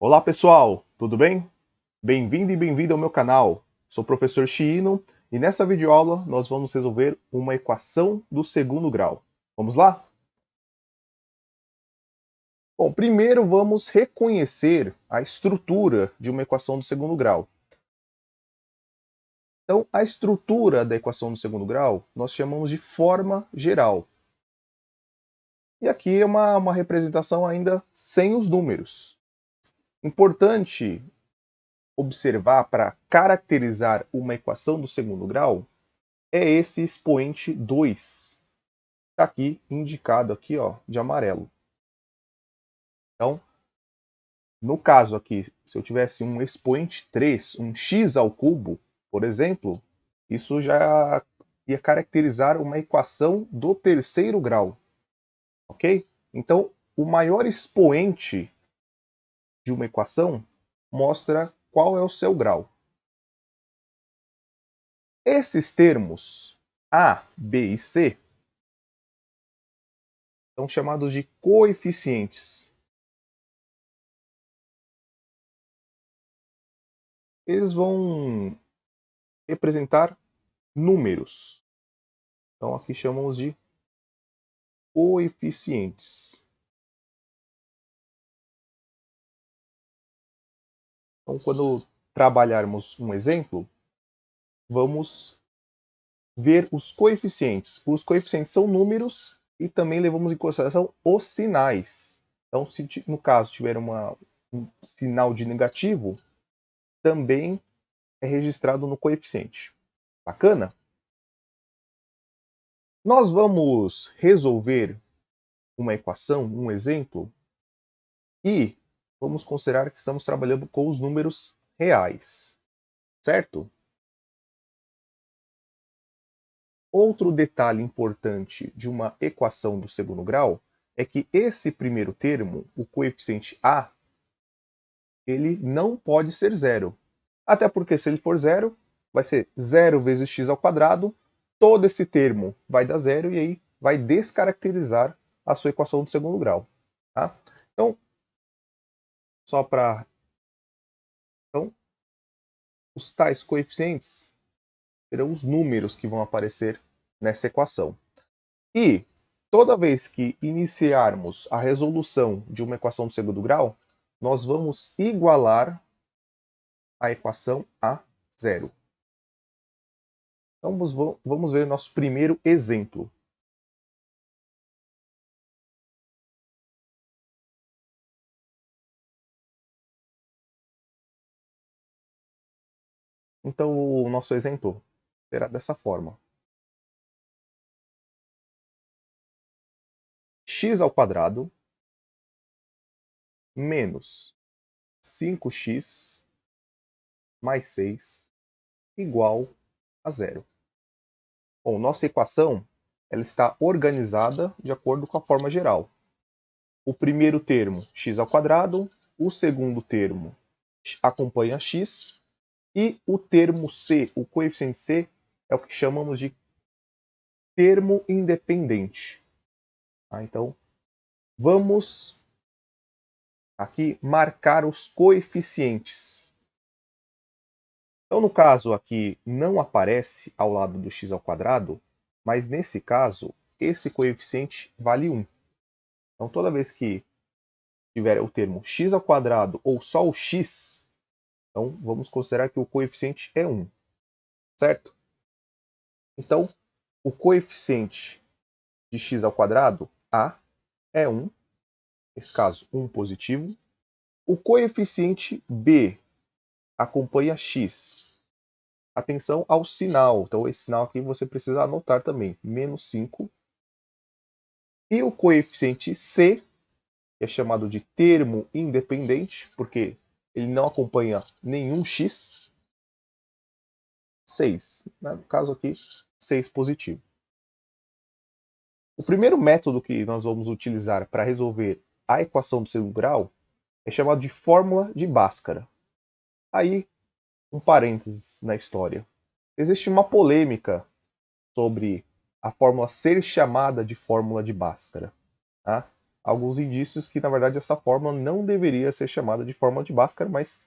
Olá pessoal, tudo bem? Bem-vindo e bem-vindo ao meu canal. Sou o professor Chiino e nessa videoaula nós vamos resolver uma equação do segundo grau. Vamos lá? Bom, primeiro vamos reconhecer a estrutura de uma equação do segundo grau. Então, a estrutura da equação do segundo grau nós chamamos de forma geral. E aqui é uma representação ainda sem os números. Importante observar para caracterizar uma equação do segundo grau é esse expoente 2. Está aqui indicado aqui, ó, de amarelo. Então, no caso aqui, se eu tivesse um expoente 3, um x ao cubo, por exemplo, isso já ia caracterizar uma equação do terceiro grau, ok? Então, o maior expoente de uma equação mostra qual é o seu grau. Esses termos A, B e C são chamados de coeficientes. Eles vão representar números. Então aqui chamamos de coeficientes. Então quando trabalharmos um exemplo, vamos ver os coeficientes. Os coeficientes são números e também levamos em consideração os sinais. Então se no caso tiver um sinal de negativo, também é registrado no coeficiente. Bacana? Nós vamos resolver uma equação, um exemplo, e vamos considerar que estamos trabalhando com os números reais, certo? Outro detalhe importante de uma equação do segundo grau é que esse primeiro termo, o coeficiente a, ele não pode ser zero. Até porque se ele for zero, vai ser 0 vezes x ao quadrado, todo esse termo vai dar zero e aí vai descaracterizar a sua equação do segundo grau. Tá? Então, só para... Então, os tais coeficientes serão os números que vão aparecer nessa equação. E toda vez que iniciarmos a resolução de uma equação do segundo grau, nós vamos igualar a equação a zero. Então vamos ver o nosso primeiro exemplo. Então o nosso exemplo será dessa forma. X ao quadrado menos 5x mais 6 igual a zero. Bom, nossa equação ela está organizada de acordo com a forma geral. O primeiro termo, x ao quadrado, o segundo termo acompanha x, e o termo c, o coeficiente c, é o que chamamos de termo independente. Então, vamos aqui marcar os coeficientes. Então, no caso aqui, não aparece ao lado do x ao quadrado, mas nesse caso, esse coeficiente vale 1. Então, toda vez que tiver o termo x ao quadrado ou só o x, então vamos considerar que o coeficiente é 1, certo? Então, o coeficiente de x ao quadrado, a, é 1, nesse caso 1 positivo. O coeficiente b acompanha x. Atenção ao sinal, então esse sinal aqui você precisa anotar também, menos 5. E o coeficiente c, que é chamado de termo independente, porque ele não acompanha nenhum x, 6. No caso aqui, 6 positivo. O primeiro método que nós vamos utilizar para resolver a equação do segundo grau é chamado de fórmula de Bhaskara. Aí, um parênteses na história. Existe uma polêmica sobre a fórmula ser chamada de fórmula de Bhaskara. Tá? alguns indícios que, na verdade, essa fórmula não deveria ser chamada de fórmula de Bhaskara, mas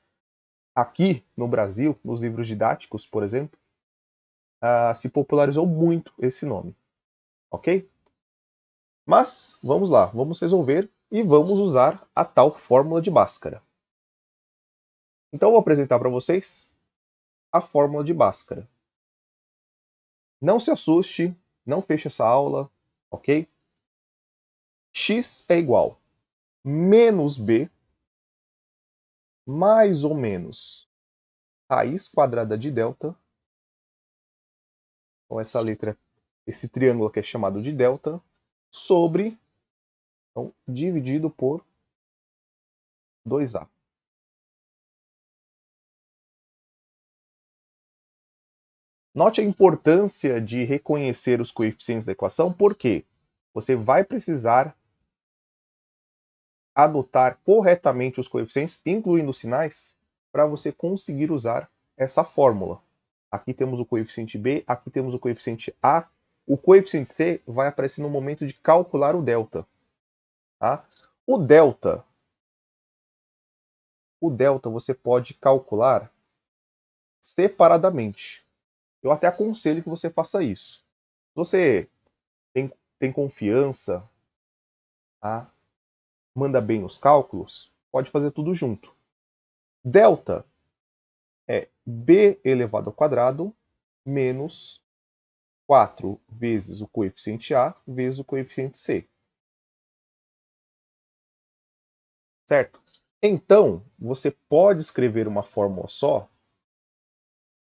aqui no Brasil, nos livros didáticos, por exemplo, se popularizou muito esse nome, ok? Mas, vamos lá, vamos resolver e vamos usar a tal fórmula de Bhaskara. Então, eu vou apresentar para vocês a fórmula de Bhaskara. Não se assuste, não feche essa aula, ok? X é igual menos B mais ou menos raiz quadrada de delta. Então, essa letra, esse triângulo aqui é chamado de delta, sobre, então, dividido por 2A. Note a importância de reconhecer os coeficientes da equação, porque você vai precisar adotar corretamente os coeficientes, incluindo os sinais, para você conseguir usar essa fórmula. Aqui temos o coeficiente B, aqui temos o coeficiente A. O coeficiente C vai aparecer no momento de calcular o delta. Tá? O delta você pode calcular separadamente. Eu até aconselho que você faça isso. Se você tem confiança, tá? Manda bem nos cálculos, pode fazer tudo junto. Delta é b elevado ao quadrado menos 4 vezes o coeficiente A vezes o coeficiente C. Certo? Então, você pode escrever uma fórmula só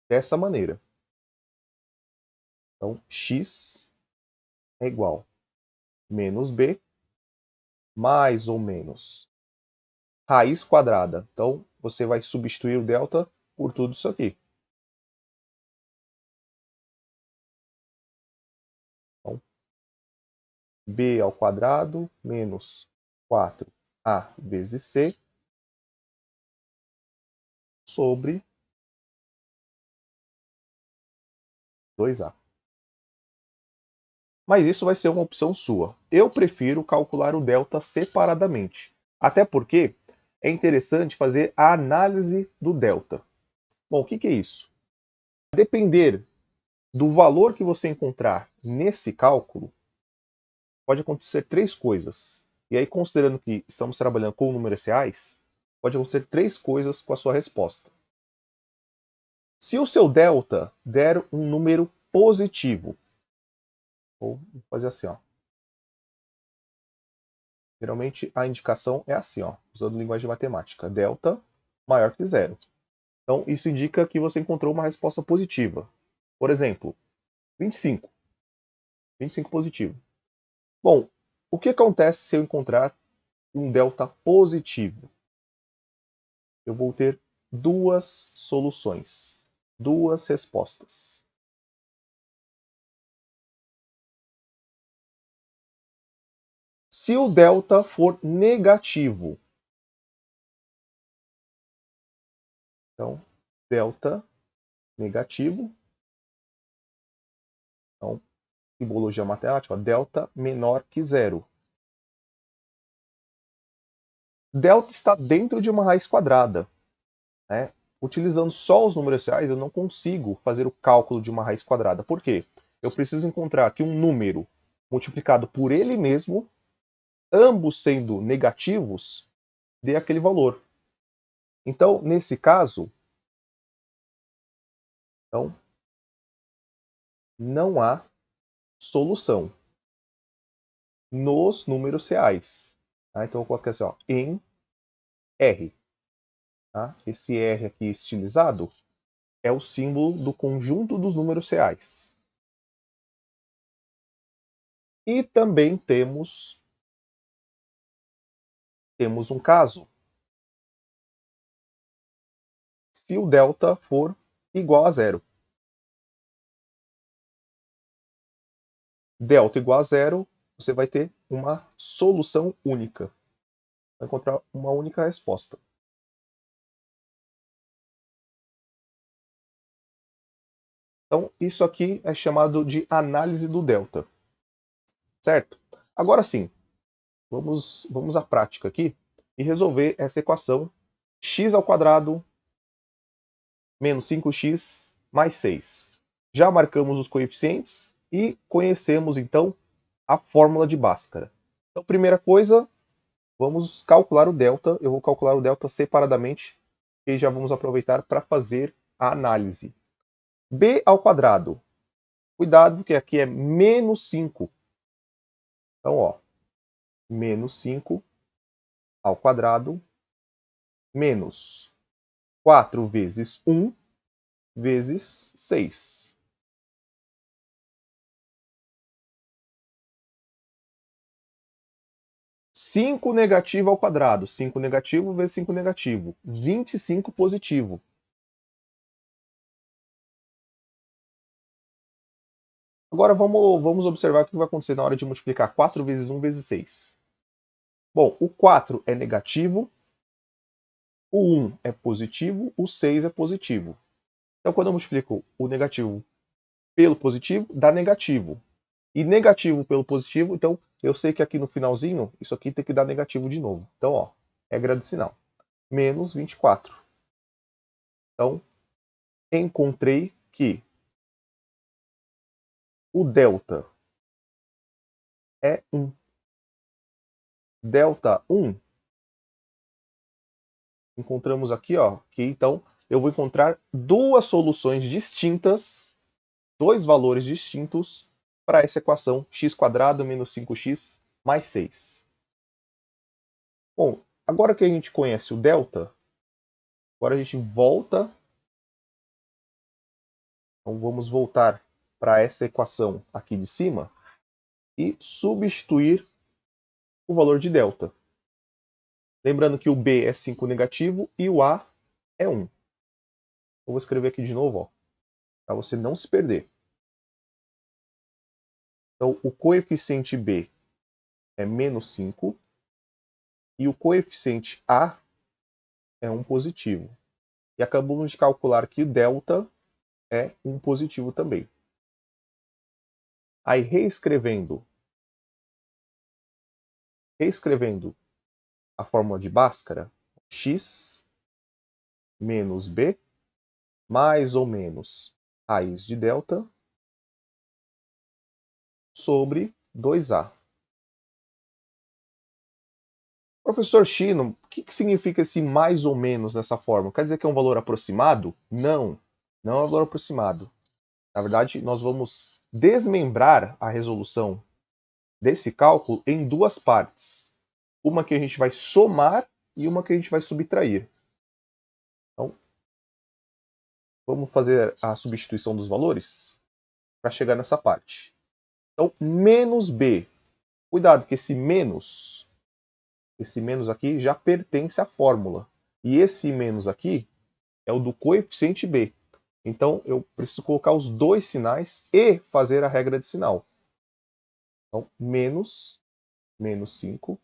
dessa maneira. Então, x é igual a menos b mais ou menos raiz quadrada. Então, você vai substituir o delta por tudo isso aqui. Então, b ao quadrado menos 4a vezes c sobre 2a. Mas isso vai ser uma opção sua. Eu prefiro calcular o delta separadamente. Até porque é interessante fazer a análise do delta. Bom, o que é isso? Depender do valor que você encontrar nesse cálculo, pode acontecer três coisas. E aí, considerando que estamos trabalhando com números reais, pode acontecer três coisas com a sua resposta. Se o seu delta der um número positivo, vou fazer assim, ó. Geralmente a indicação é assim, ó, usando linguagem matemática, delta maior que zero. Então isso indica que você encontrou uma resposta positiva. Por exemplo, 25. 25 positivo. Bom, o que acontece se eu encontrar um delta positivo? Eu vou ter duas soluções, duas respostas. Se o delta for negativo, então delta negativo, então simbologia matemática, ó, delta menor que zero. Delta está dentro de uma raiz quadrada. Né? Utilizando só os números reais, eu não consigo fazer o cálculo de uma raiz quadrada. Por quê? Eu preciso encontrar que um número multiplicado por ele mesmo, ambos sendo negativos, dê aquele valor. Então, nesse caso, então, não há solução nos números reais. Tá? Então, eu coloco assim, ó, em R. Tá? Esse R aqui estilizado é o símbolo do conjunto dos números reais. E também temos um caso se o delta for igual a zero. Delta igual a zero, você vai ter uma solução única. Vai encontrar uma única resposta. Então, isso aqui é chamado de análise do delta. Certo? Agora sim, vamos à prática aqui e resolver essa equação x² menos 5x mais 6. Já marcamos os coeficientes e conhecemos, então, a fórmula de Bhaskara. Então, primeira coisa, vamos calcular o delta. Eu vou calcular o delta separadamente e já vamos aproveitar para fazer a análise. b². Cuidado que aqui é menos 5. Então, ó, menos 5 ao quadrado menos 4 vezes 1 vezes 6. Cinco negativo ao quadrado. 5 negativo vezes 5 negativo. 25 positivo. Agora vamos observar o que vai acontecer na hora de multiplicar 4 vezes 1 vezes 6. Bom, o 4 é negativo, o 1 é positivo, o 6 é positivo. Então, quando eu multiplico o negativo pelo positivo, dá negativo. E negativo pelo positivo, então eu sei que aqui no finalzinho, isso aqui tem que dar negativo de novo. Então, ó, regra de sinal. Menos 24. Então, encontrei que o delta é 1. Delta 1, encontramos aqui, ó, que então eu vou encontrar duas soluções distintas, dois valores distintos para essa equação x² menos 5x mais 6. Bom, agora que a gente conhece o delta, agora a gente volta. Então vamos voltar para essa equação aqui de cima e substituir o valor de delta. Lembrando que o b é 5 negativo e o a é 1. Eu vou escrever aqui de novo, para você não se perder. Então, o coeficiente b é menos 5 e o coeficiente a é 1 positivo. E acabamos de calcular que o delta é 1 positivo também. Aí, reescrevendo a fórmula de Bhaskara, x menos b mais ou menos raiz de delta sobre 2a. Professor Chino, o que significa esse mais ou menos nessa forma? Quer dizer que é um valor aproximado? Não, não é um valor aproximado. Na verdade, nós vamos desmembrar a resolução desse cálculo em duas partes. Uma que a gente vai somar e uma que a gente vai subtrair. Então, vamos fazer a substituição dos valores para chegar nessa parte. Então, menos b. Cuidado que esse menos aqui já pertence à fórmula. E esse menos aqui é o do coeficiente b. Então, eu preciso colocar os dois sinais e fazer a regra de sinal. Então, menos 5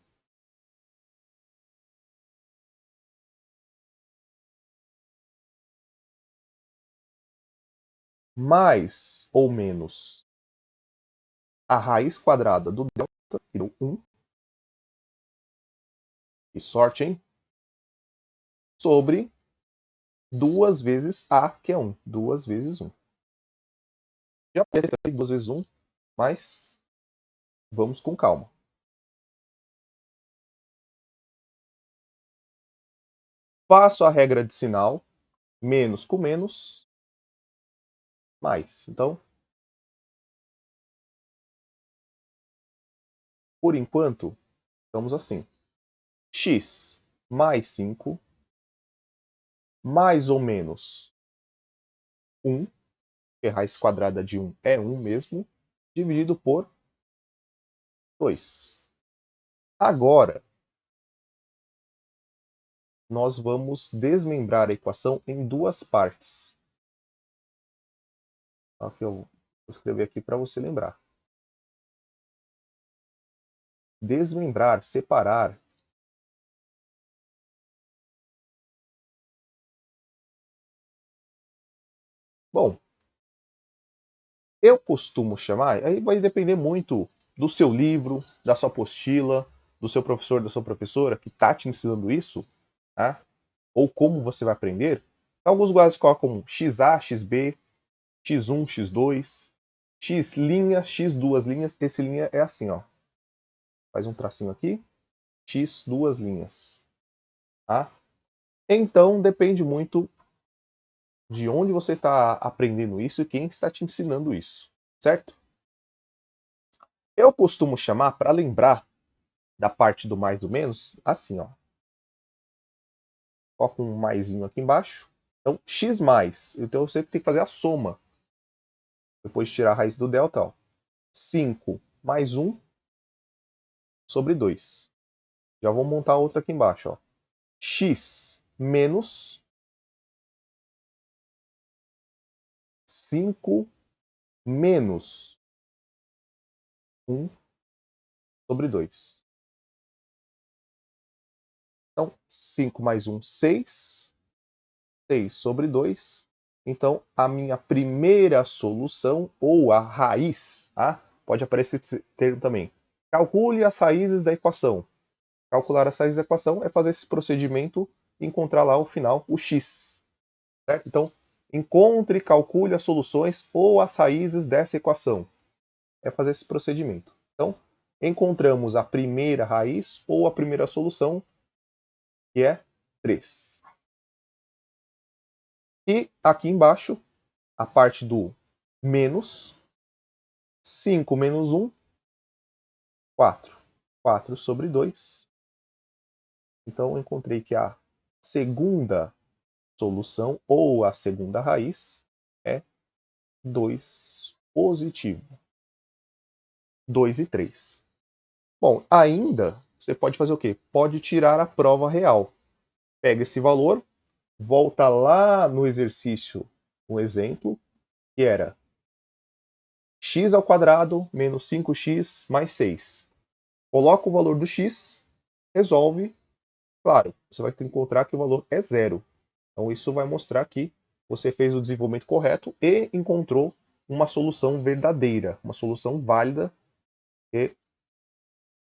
mais ou menos a raiz quadrada do delta, que deu 1. Que sorte, hein? Sobre 2 vezes a, que é 1. 2 vezes 1. Já pode ter 2 vezes 1, mas vamos com calma. Faço a regra de sinal, menos com menos, mais. Então, por enquanto, estamos assim. X mais 5, mais ou menos 1, que a raiz quadrada de 1 é 1 mesmo, dividido por 2. Agora, nós vamos desmembrar a equação em duas partes. Aqui eu vou escrever aqui para você lembrar. Desmembrar, separar. Bom, eu costumo chamar, aí vai depender muito do seu livro, da sua apostila, do seu professor, da sua professora, que está te ensinando isso, tá? Ou como você vai aprender, alguns lugares colocam XA, XB, X1, X2, X linha, X duas linhas. Esse linha é assim, ó. Faz um tracinho aqui, X duas linhas. Tá? Então, depende muito de onde você está aprendendo isso e quem está te ensinando isso, certo? Eu costumo chamar, para lembrar da parte do mais e do menos, assim, ó. Coloca um maisinho aqui embaixo. Então, x mais. Então, você tem que fazer a soma. Depois de tirar a raiz do delta, ó. 5 mais 1 sobre 2. Já vou montar outra aqui embaixo, ó. X menos 5 menos 1 sobre 2. Então, 5 mais 1, 6. 6 sobre 2. Então, a minha primeira solução, ou a raiz, tá? Pode aparecer esse termo também. Calcule as raízes da equação. Calcular as raízes da equação é fazer esse procedimento e encontrar lá o final, o x. Certo? Então, encontre e calcule as soluções ou as raízes dessa equação. É fazer esse procedimento. Então, encontramos a primeira raiz ou a primeira solução, que é 3. E aqui embaixo, a parte do menos 5 menos 1, 4. 4 sobre 2. Então, eu encontrei que a segunda solução, ou a segunda raiz, é 2 positivo. 2 e 3. Bom, ainda você pode fazer o quê? Pode tirar a prova real. Pega esse valor, volta lá no exercício, um exemplo, que era x ao quadrado menos 5x mais 6. Coloca o valor do x, resolve. Claro, você vai encontrar que o valor é zero. Então isso vai mostrar que você fez o desenvolvimento correto e encontrou uma solução verdadeira, uma solução válida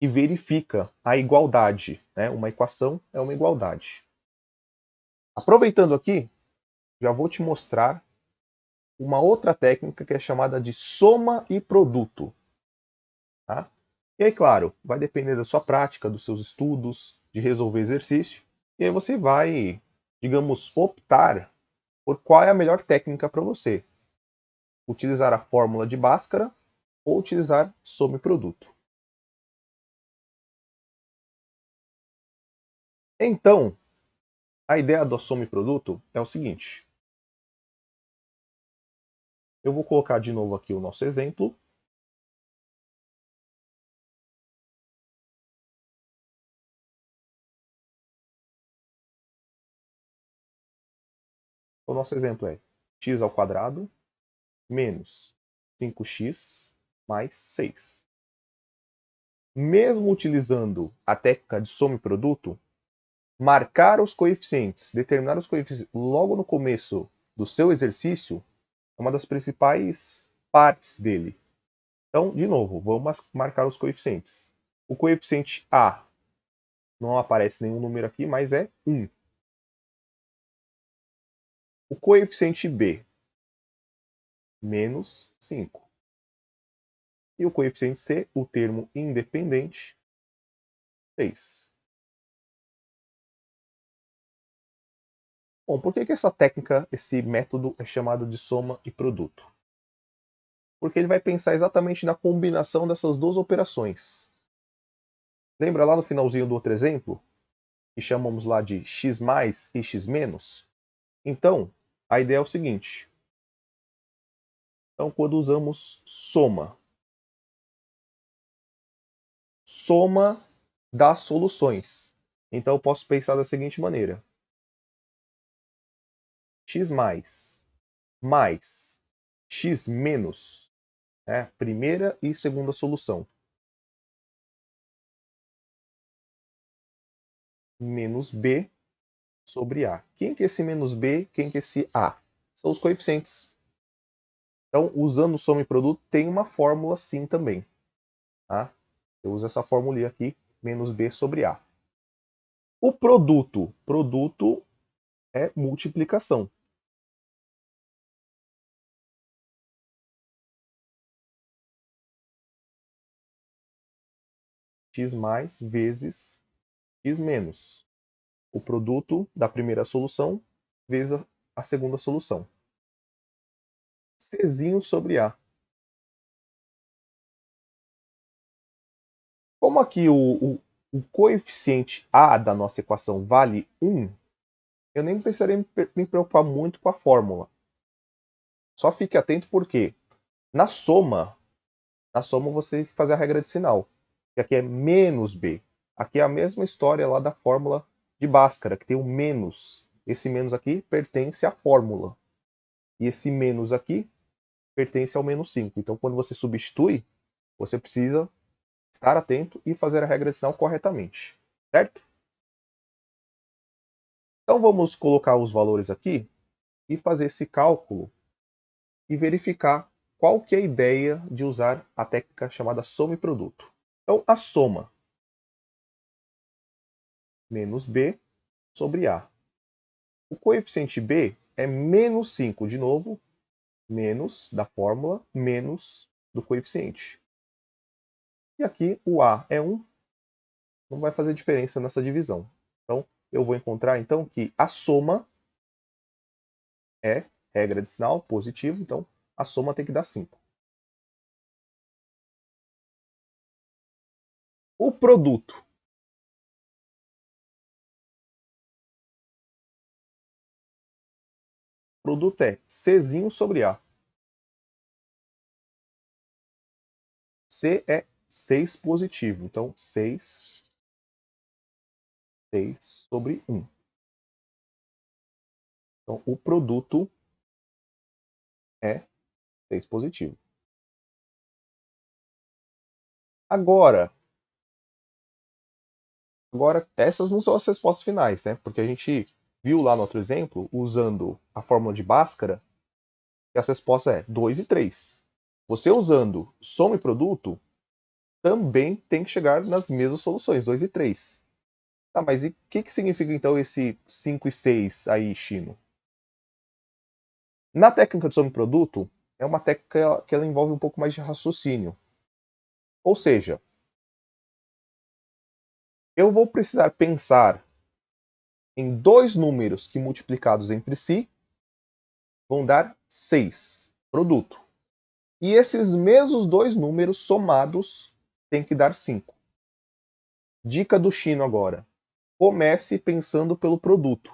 e verifica a igualdade. Né? Uma equação é uma igualdade. Aproveitando aqui, já vou te mostrar uma outra técnica que é chamada de soma e produto. Tá? E aí, claro, vai depender da sua prática, dos seus estudos, de resolver exercício. E aí você vai, digamos, optar por qual é a melhor técnica para você. Utilizar a fórmula de Bhaskara ou utilizar soma e produto. Então, a ideia do soma e produto é o seguinte. Eu vou colocar de novo aqui o nosso exemplo. O nosso exemplo é x ao quadrado menos 5x mais 6. Mesmo utilizando a técnica de soma e produto, marcar os coeficientes, determinar os coeficientes logo no começo do seu exercício é uma das principais partes dele. Então, de novo, vamos marcar os coeficientes. O coeficiente A, não aparece nenhum número aqui, mas é 1. O coeficiente B, menos 5. E o coeficiente C, o termo independente, 6. Bom, por que essa técnica, esse método é chamado de soma e produto? Porque ele vai pensar exatamente na combinação dessas duas operações. Lembra lá no finalzinho do outro exemplo? Que chamamos lá de x mais e x menos? Então, a ideia é o seguinte. Então, quando usamos soma das soluções. Então, eu posso pensar da seguinte maneira. X mais x menos, né, primeira e segunda solução, menos b sobre a. Quem que é esse menos b? Quem que é esse a? São os coeficientes. Então, usando soma e produto, tem uma fórmula sim também. Tá? Eu uso essa fórmula aqui menos B sobre A. O produto é multiplicação. X mais vezes x menos. O produto da primeira solução vezes a segunda solução. Czinho sobre A. Como aqui o coeficiente A da nossa equação vale 1, eu nem precisaria me preocupar muito com a fórmula. Só fique atento porque na soma você tem que fazer a regra de sinal, que aqui é menos B. Aqui é a mesma história lá da fórmula de Bhaskara, que tem um menos. Esse menos aqui pertence à fórmula. E esse menos aqui pertence ao menos 5. Então, quando você substitui, você precisa estar atento e fazer a regra de sinal corretamente. Certo? Então, vamos colocar os valores aqui e fazer esse cálculo e verificar qual que é a ideia de usar a técnica chamada soma e produto. Então, a soma menos B sobre A. O coeficiente B é menos 5, de novo, menos da fórmula, menos do coeficiente. E aqui o A é 1, não vai fazer diferença nessa divisão. Então, eu vou encontrar então que a soma é regra de sinal positivo, então a soma tem que dar 5. O produto. O produto é Czinho sobre A. C é 6 positivo, então 6 sobre 1. Então, o produto é 6 positivo. Agora, essas não são as respostas finais, né? Porque a gente viu lá no outro exemplo, usando a fórmula de Bhaskara, que as respostas é 2 e 3. Você usando soma e produto, também tem que chegar nas mesmas soluções, 2 e 3. Tá, mas e o que significa então esse 5 e 6 aí, Chino? Na técnica de soma e produto, é uma técnica que ela envolve um pouco mais de raciocínio. Ou seja, eu vou precisar pensar em dois números que multiplicados entre si vão dar 6, produto. E esses mesmos dois números somados têm que dar 5. Dica do Chino agora. Comece pensando pelo produto.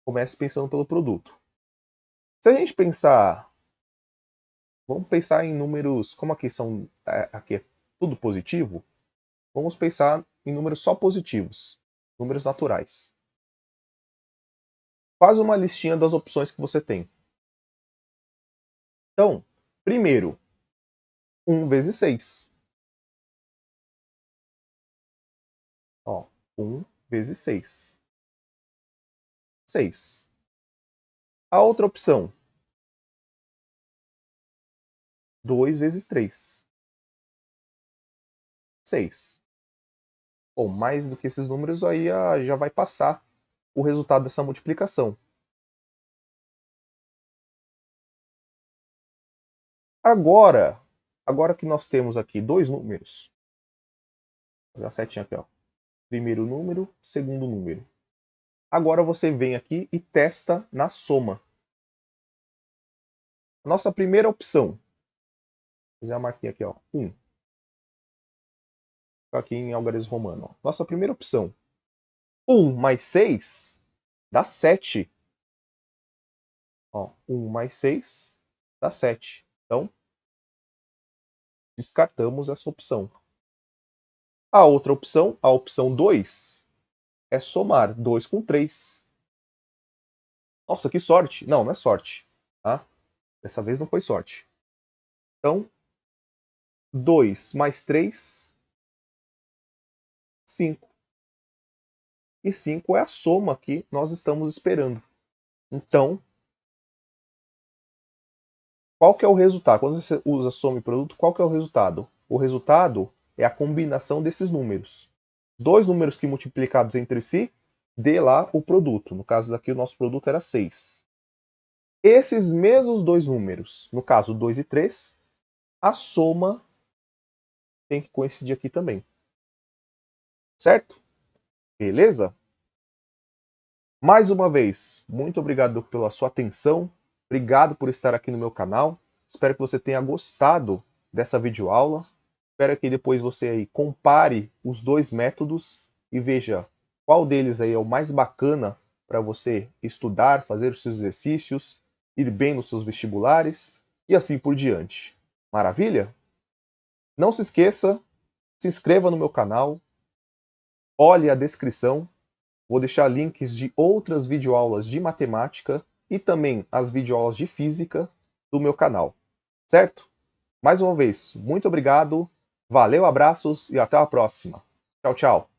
Comece pensando pelo produto. Se a gente pensar, vamos pensar em números, como aqui é tudo positivo, vamos pensar em números só positivos, números naturais. Faz uma listinha das opções que você tem. Então, primeiro, 1 vezes 6. Ó, 1 vezes 6. 6. A outra opção, 2 vezes 3. 6. Bom, mais do que esses números aí já vai passar o resultado dessa multiplicação. Agora que nós temos aqui dois números, vou fazer a setinha aqui, ó. Primeiro número, segundo número. Agora você vem aqui e testa na soma. Nossa primeira opção, vou fazer a marquinha aqui, ó, 1. Aqui em algarismo romano. Ó. Nossa primeira opção, 1 mais 6 dá 7. Ó, 1 mais 6 dá 7. Então, descartamos essa opção. A outra opção, a opção 2, é somar 2 com 3. Nossa, que sorte! Não, não é sorte. Tá? Dessa vez não foi sorte. Então, 2 mais 3, 5. E 5 é a soma que nós estamos esperando. Então, qual que é o resultado? Quando você usa soma e produto, qual que é o resultado? O resultado é a combinação desses números. Dois números que multiplicados entre si, dê lá o produto. No caso daqui, o nosso produto era 6. Esses mesmos dois números, no caso 2 e 3, a soma tem que coincidir aqui também. Certo? Beleza? Mais uma vez, muito obrigado pela sua atenção. Obrigado por estar aqui no meu canal. Espero que você tenha gostado dessa videoaula. Espero que depois você aí compare os dois métodos e veja qual deles aí é o mais bacana para você estudar, fazer os seus exercícios, ir bem nos seus vestibulares e assim por diante. Maravilha? Não se esqueça, se inscreva no meu canal, olhe a descrição, vou deixar links de outras videoaulas de matemática e também as videoaulas de física do meu canal, certo? Mais uma vez, muito obrigado, valeu, abraços e até a próxima. Tchau, tchau.